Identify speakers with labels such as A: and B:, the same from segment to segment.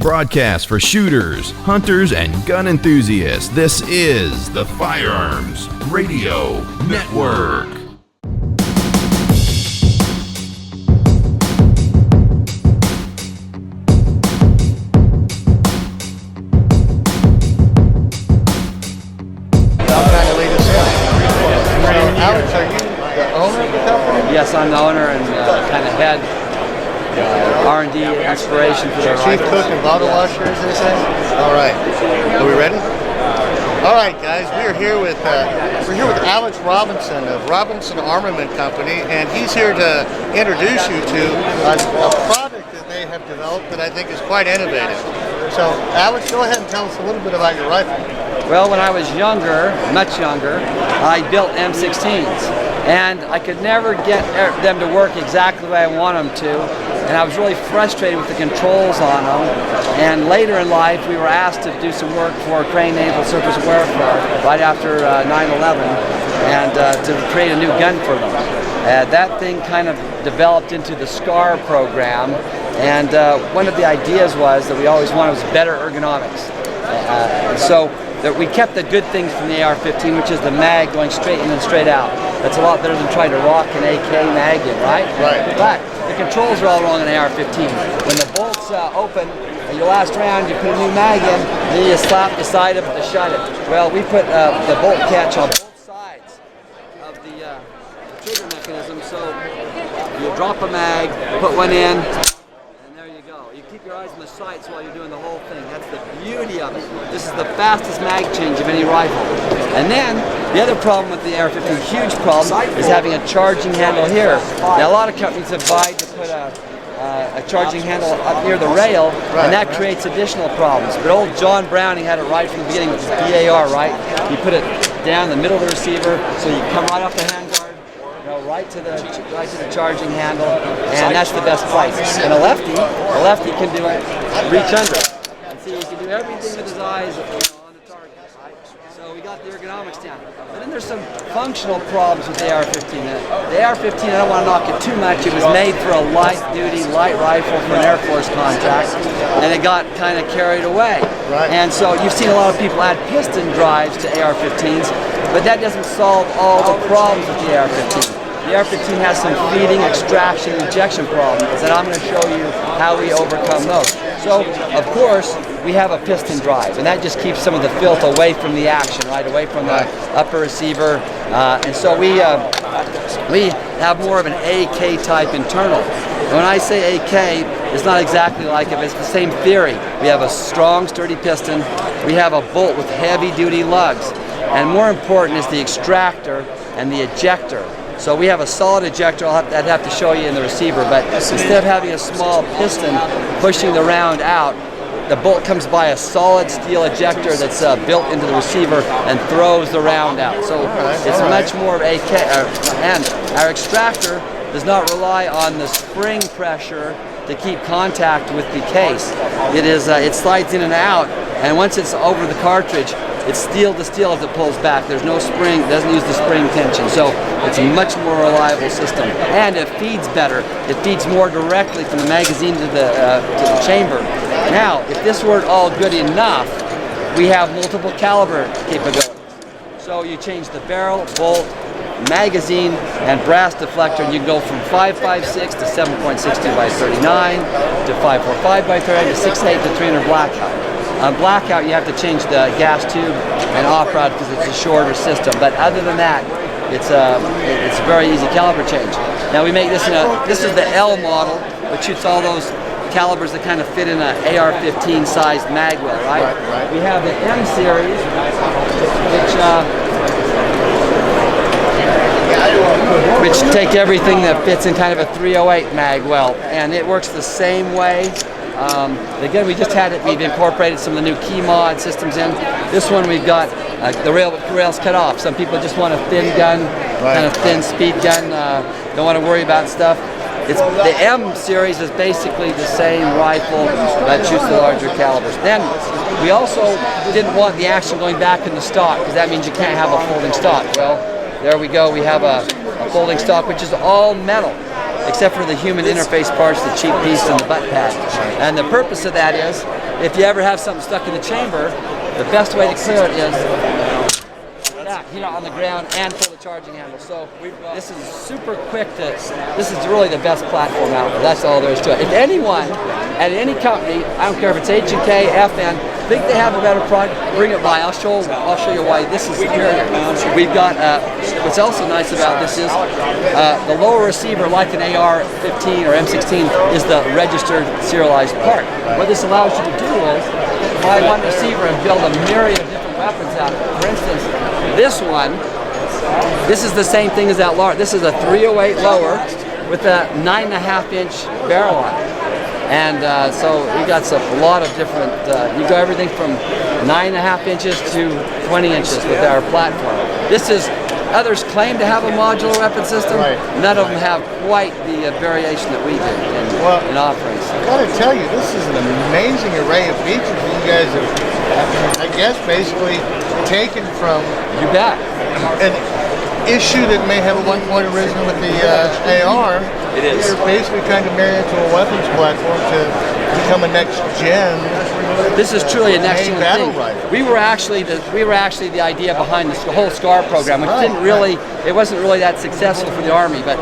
A: Broadcast for shooters, hunters, and gun enthusiasts. This is the Firearms Radio Network.
B: Alex, are you the owner of the company?
C: Yes, I'm the owner and kind of head R&D inspiration for the
B: Chief cook and bottle washer, as they say? All right. Are we ready? All right, guys. We're here with Alex Robinson of Robinson Armament Company, and he's here to introduce you to a product that they have developed that I think is quite innovative. So, Alex, go ahead and tell us a little bit about your rifle.
C: Well, when I was younger, much younger, I built M16s, and I could never get them to work exactly the way I want them to, and I was really frustrated with the controls on them. And later in life, we were asked to do some work for Crane Naval Surface Warfare right after 9/11, and to create a new gun for them. That thing kind of developed into the SCAR program, and one of the ideas was that we always wanted was better ergonomics. So that we kept the good things from the AR-15, which is the mag going straight in and straight out. That's a lot better than trying to rock an AK mag in, right?
B: Right.
C: But the controls are all wrong on AR-15. When the bolt's open, and your last round, you put a new mag in, then you slap the side of it to shut it. Well, we put the bolt catch on both sides of the trigger mechanism, so you drop a mag, put one in, and there you go. You keep your eyes on the sights while you're doing the whole thing. That's the beauty of it. This is the fastest mag change of any rifle. And then, the other problem with the AR-15, huge problem, is having a charging handle here. Now, a lot of companies have tried to put a charging handle up near the rail, and that creates additional problems. But old John Browning had it right from the beginning with his BAR, right? You put it down the middle of the receiver, so you come right off the handguard, right to the charging handle, and that's the best place. And a lefty can do it, reach under. And see, he can do everything with his eyes on the target, right? So we got the ergonomics down. But then there's some functional problems with the AR-15. The AR-15, I don't want to knock it too much. It was made for a light-duty, light rifle for an Air Force contract, and it got kind of carried away.
B: Right.
C: And so you've seen a lot of people add piston drives to AR-15s, but that doesn't solve all the problems with the AR-15. The AR-15 has some feeding, extraction, injection problems, and I'm going to show you how we overcome those. So, of course, we have a piston drive, and that just keeps some of the filth away from the action, right, away from the upper receiver. And so we have more of an AK type internal. And when I say AK, it's not exactly like it, but it's the same theory. We have a strong, sturdy piston. We have a bolt with heavy-duty lugs. And more important is the extractor and the ejector. So we have a solid ejector. I'd have to show you in the receiver, but instead of having a small piston pushing the round out, the bolt comes by a solid steel ejector that's built into the receiver and throws the round out. So it's much more of AK. And our extractor does not rely on the spring pressure to keep contact with the case. It slides in and out, and once it's over the cartridge, it's steel to steel as it pulls back. There's no spring, it doesn't use the spring tension. So it's a much more reliable system. And it feeds better. It feeds more directly from the magazine to the chamber. Now, if this weren't all good enough, we have multiple caliber capabilities. So you change the barrel, bolt, magazine, and brass deflector, and you can go from 5.56 to 7.62 by 39 to 5.45 by 30 to 6.8 to 300 blackout. On blackout, you have to change the gas tube and off-rod because it's a shorter system. But other than that, it's a very easy caliber change. Now we make this this is the L model, which shoots all those calibers that kind of fit in an AR-15 sized mag well, right?
B: Right.
C: We have the M series, which take everything that fits in kind of a 308 mag well, and it works the same way. Again, we've incorporated some of the new key mod systems in. This one we've got the rails cut off. Some people just want a thin gun, kind of thin speed gun, don't want to worry about stuff. The M series is basically the same rifle that shoots the larger calibers. Then we also didn't want the action going back in the stock, because that means you can't have a folding stock. Well, there we go. We have a folding stock which is all metal, except for the human interface parts, the cheek piece and the butt pad. And the purpose of that is if you ever have something stuck in the chamber, the best way to clear it is on the ground and pull the charging handle. So this is super quick this is really the best platform out there. That's all there is to it. If anyone at any company, I don't care if it's H&K, FN, think they have a better product, bring it by. I'll show you why this is superior. We've got, what's also nice about this is the lower receiver, like an AR-15 or M16, is the registered serialized part. What this allows you to do is buy one receiver and build a myriad of different weapons out of it. For instance, this is the same thing as that large. This is a 308 lower with a 9.5-inch barrel on it. And so we got a lot of different, you go everything from 9.5 inches to 20 inches with our platform. Others claim to have a modular weapon system.
B: Right.
C: None of them have quite the variation that we do in offerings.
B: I gotta tell you, this is an amazing array of features that you guys have, I guess, basically taken from
C: You bet.
B: an issue that may have at one point arisen with the AR.
C: It is.
B: You're basically trying to marry it to a weapons platform to become a next gen.
C: This is truly a next gen
B: battle
C: thing.
B: rifle.
C: We were actually the idea behind this whole SCAR program, which it wasn't really that successful for the Army, but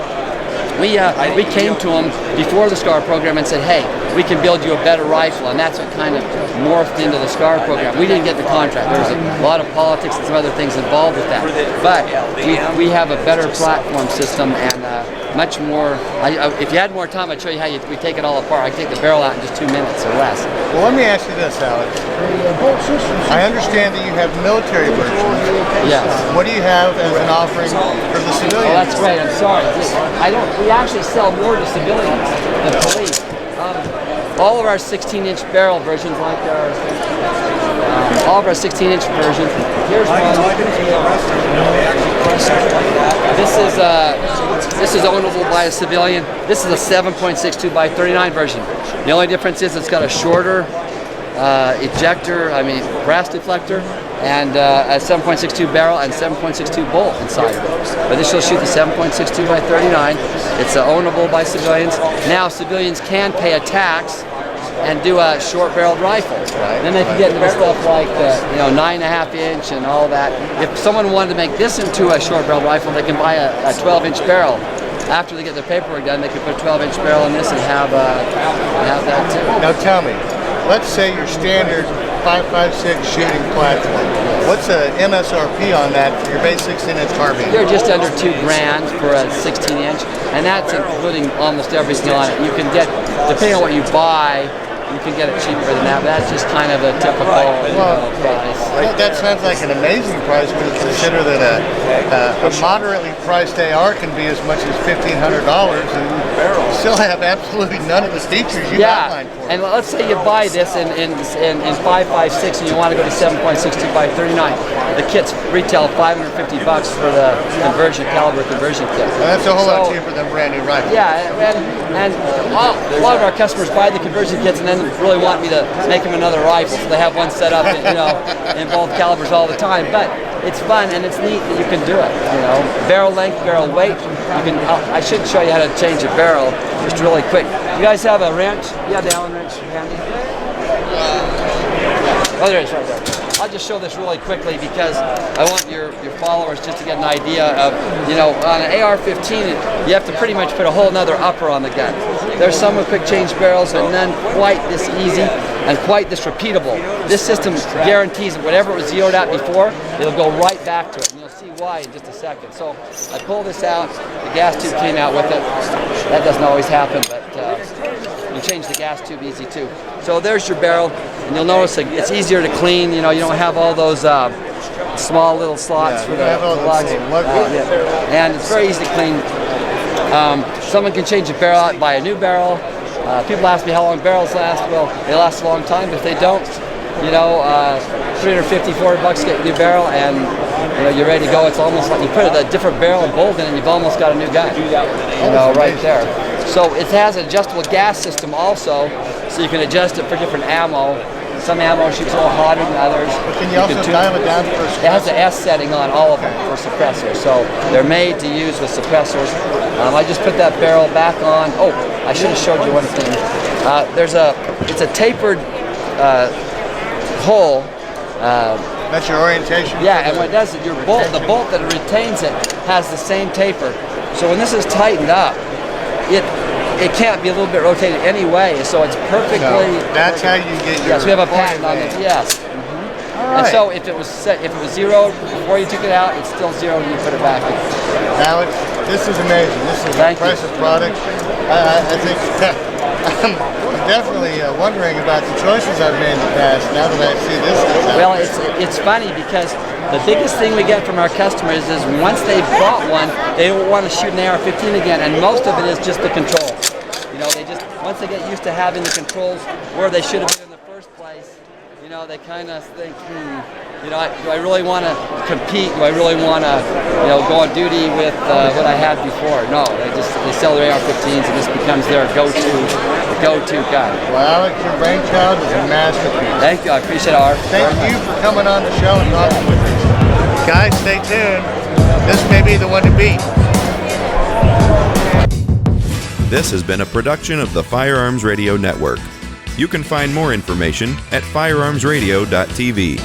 C: we came to them before the SCAR program and said, hey, we can build you a better rifle, and that's what kind of morphed into the SCAR program. We didn't get the contract. There was a lot of politics and some other things involved with that. But we have a better platform system and much more. If you had more time, I'd show you how we take it all apart. I take the barrel out in just 2 minutes or less.
B: Well, let me ask you this, Alex. I understand that you have military versions.
C: Yes.
B: What do you have as an offering for the civilians?
C: Oh, that's great. I'm sorry. We actually sell more to civilians than police. All of our 16-inch barrel versions, like all of our 16-inch versions. Here's one. This is ownable by a civilian. This is a 7.62 by 39 version. The only difference is it's got a shorter brass deflector, and a 7.62 barrel and 7.62 bolt inside of it. But this will shoot the 7.62 by 39. It's ownable by civilians. Now civilians can pay a tax and do a short-barreled rifle. Right. Then they can get into stuff like 9.5 inch and all that. If someone wanted to make this into a short-barreled rifle, they can buy a 12-inch barrel. After they get their paperwork done, they can put a 12-inch barrel in this and have that too.
B: Now tell me, let's say your standard 5.56 shooting platform. What's the MSRP on that for your base 16-inch carbine?
C: They're just under $2,000 for a 16-inch, and that's including almost everything on it. You can get, depending on what you buy, you can get it cheaper than that, but that's just kind of a typical price.
B: That sounds like an amazing price when you consider that a moderately priced AR can be as much as $1,500 and still have absolutely none of the features you outlined for.
C: And let's say you buy this in 5.56 and you want to go to 7.62 by 39. The kits retail $550 for the caliber conversion kit.
B: Well, that's a whole lot cheaper than brand new rifle.
C: Yeah, and a lot of our customers buy the conversion kits and then really want me to make them another rifle, so they have one set up in both calibers all the time. But it's fun and it's neat that you can do it. Barrel length, barrel weight. I should show you how to change a barrel just really quick. You guys have a wrench? Yeah, the Allen wrench handy. Oh, there it is, right there. I'll just show this really quickly because I want your followers just to get an idea of, on an AR-15, you have to pretty much put a whole nother upper on the gun. There's some with quick change barrels, but none quite this easy and quite this repeatable. This system guarantees that whatever was zeroed out before, it'll go right back to it, and you'll see why in just a second. So I pull this out, the gas tube came out with it. That doesn't always happen, but you change the gas tube easy too. So there's your barrel, and you'll notice it's easier to clean. You don't have all those small little slots for the lugs. And it's very easy to clean. Someone can change a barrel out, buy a new barrel. People ask me how long barrels last. Well, they last a long time, but if they don't, $350, $400 to get a new barrel, and you're ready to go. It's almost like you put a different barrel and bolt in, and you've almost got a new gun. Right there. So it has an adjustable gas system also, so you can adjust it for different ammo. Some ammo shoots a little hotter than others.
B: But can you also dial it down for suppressors?
C: It has an S setting on all of them for suppressors, so they're made to use with suppressors. I just put that barrel back on. Oh, I should have showed you one thing. It's a tapered hole.
B: That's your orientation?
C: Yeah, and what it does is the bolt that retains it has the same taper. So when this is tightened up, it can't be a little bit rotated anyway, so it's perfectly.
B: So that's how you get your.
C: Yes, we have a patent on it. Yes.
B: All right.
C: And so if it was zeroed before you took it out, it's still zeroed when you put it back in.
B: Alex, this is amazing. This is an impressive product. I think I'm definitely wondering about the choices I've made in the past. Now that I see this.
C: Well, it's funny because the biggest thing we get from our customers is once they've bought one, they don't want to shoot an AR-15 again, and most of it is just the controls. You know, they just once they get used to having the controls where they should have been in the first place, you know, they kind of think, you know, do I really want to compete? Do I really want to, you know, go on duty with what I had before? No, they sell their AR-15s, and this becomes their go-to gun.
B: Well, Alex, your brainchild is a masterpiece.
C: Thank you. I appreciate it.
B: Thank you for coming on the show and talking with us. Guys, stay tuned. This may be the one to beat.
A: This has been a production of the Firearms Radio Network. You can find more information at firearmsradio.tv.